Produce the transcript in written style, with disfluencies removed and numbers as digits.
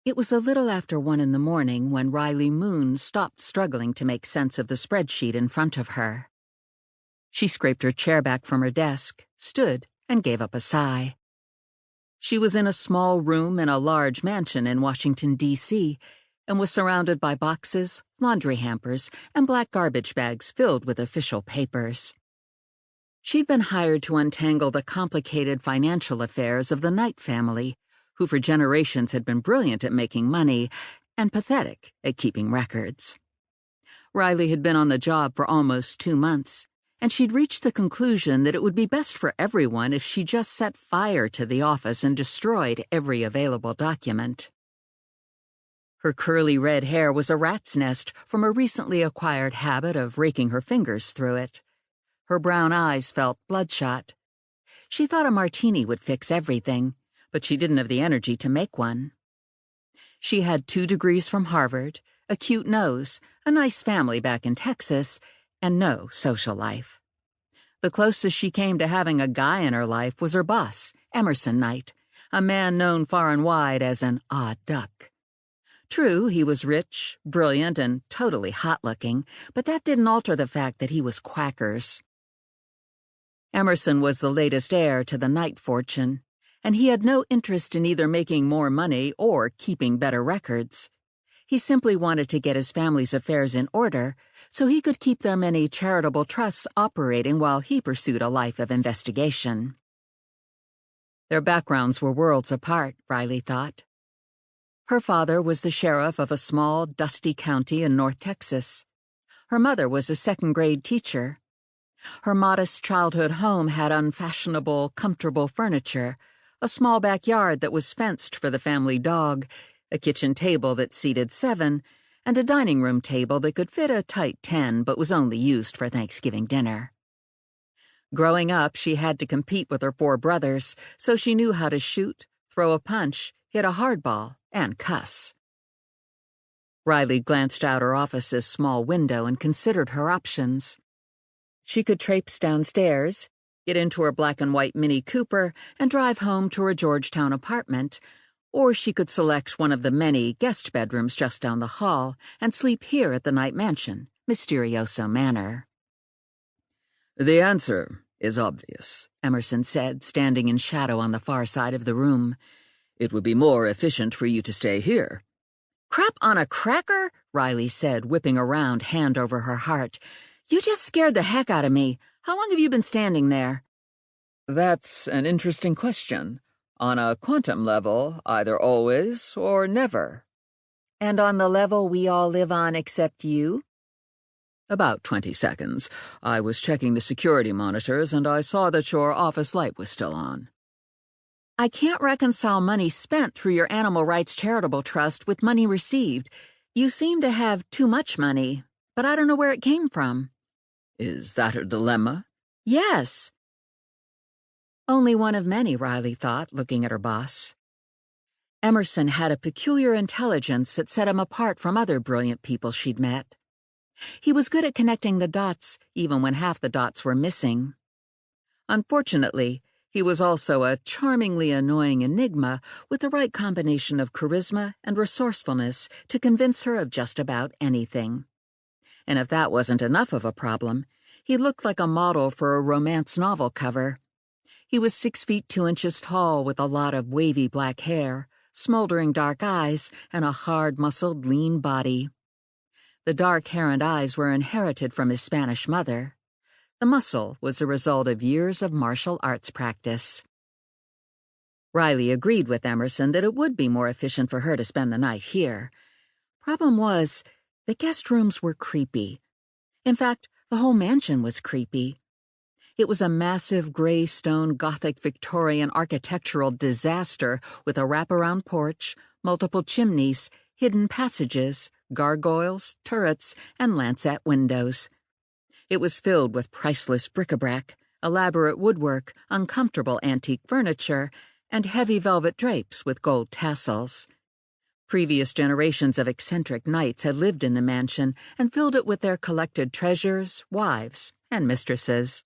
It was a little after 1 in the morning when Riley Moon stopped struggling to make sense of the spreadsheet in front of her. She scraped her chair back from her desk, stood, and gave up a sigh. She was in a small room in a large mansion in Washington, D.C., and was surrounded by boxes, laundry hampers, and black garbage bags filled with official papers. She'd been hired to untangle the complicated financial affairs of the Knight family, who for generations had been brilliant at making money and pathetic at keeping records. Riley had been on the job for almost 2 months, and she'd reached the conclusion that it would be best for everyone if she just set fire to the office and destroyed every available document. Her curly red hair was a rat's nest from a recently acquired habit of raking her fingers through it. Her brown eyes felt bloodshot. She thought a martini would fix everything, but she didn't have the energy to make one. She had 2 degrees from Harvard, a cute nose, a nice family back in Texas, and no social life. The closest she came to having a guy in her life was her boss, Emerson Knight, a man known far and wide as an odd duck. True, he was rich, brilliant, and totally hot-looking, but that didn't alter the fact that he was quackers. Emerson was the latest heir to the Knight fortune, and he had no interest in either making more money or keeping better records. He simply wanted to get his family's affairs in order so he could keep their many charitable trusts operating while he pursued a life of investigation. Their backgrounds were worlds apart, Riley thought. Her father was the sheriff of a small, dusty county in North Texas. Her mother was a second-grade teacher. Her modest childhood home had unfashionable, comfortable furniture, a small backyard that was fenced for the family dog, a kitchen table that seated 7, and a dining room table that could fit a tight 10 but was only used for Thanksgiving dinner. Growing up, she had to compete with her 4 brothers, so she knew how to shoot, throw a punch, hit a hardball, and cuss. Riley glanced out her office's small window and considered her options. She could traipse downstairs, get into her black and white Mini Cooper, and drive home to her Georgetown apartment, or she could select one of the many guest bedrooms just down the hall and sleep here at the Knight Mansion, Mysterioso Manor. "The answer is obvious," Emerson said, standing in shadow on the far side of the room. "It would be more efficient for you to stay here." "Crap on a cracker?" Riley said, whipping around, hand over her heart. "You just scared the heck out of me. How long have you been standing there?" "That's an interesting question. On a quantum level, either always or never." "And on the level we all live on except you?" "About 20 seconds. I was checking the security monitors and I saw that your office light was still on." "I can't reconcile money spent through your animal rights charitable trust with money received. You seem to have too much money, but I don't know where it came from." "Is that a dilemma?" "Yes." Only one of many, Riley thought, looking at her boss. Emerson had a peculiar intelligence that set him apart from other brilliant people she'd met. He was good at connecting the dots, even when half the dots were missing. Unfortunately, he was also a charmingly annoying enigma with the right combination of charisma and resourcefulness to convince her of just about anything. And if that wasn't enough of a problem, he looked like a model for a romance novel cover. He was 6 feet 2 inches tall with a lot of wavy black hair, smoldering dark eyes, and a hard-muscled, lean body. The dark hair and eyes were inherited from his Spanish mother. The muscle was the result of years of martial arts practice. Riley agreed with Emerson that it would be more efficient for her to spend the night here. Problem was, the guest rooms were creepy. In fact, the whole mansion was creepy. It was a massive gray stone Gothic Victorian architectural disaster with a wraparound porch, multiple chimneys, hidden passages, gargoyles, turrets, and lancet windows. It was filled with priceless bric-a-brac, elaborate woodwork, uncomfortable antique furniture, and heavy velvet drapes with gold tassels. Previous generations of eccentric knights had lived in the mansion and filled it with their collected treasures, wives, and mistresses.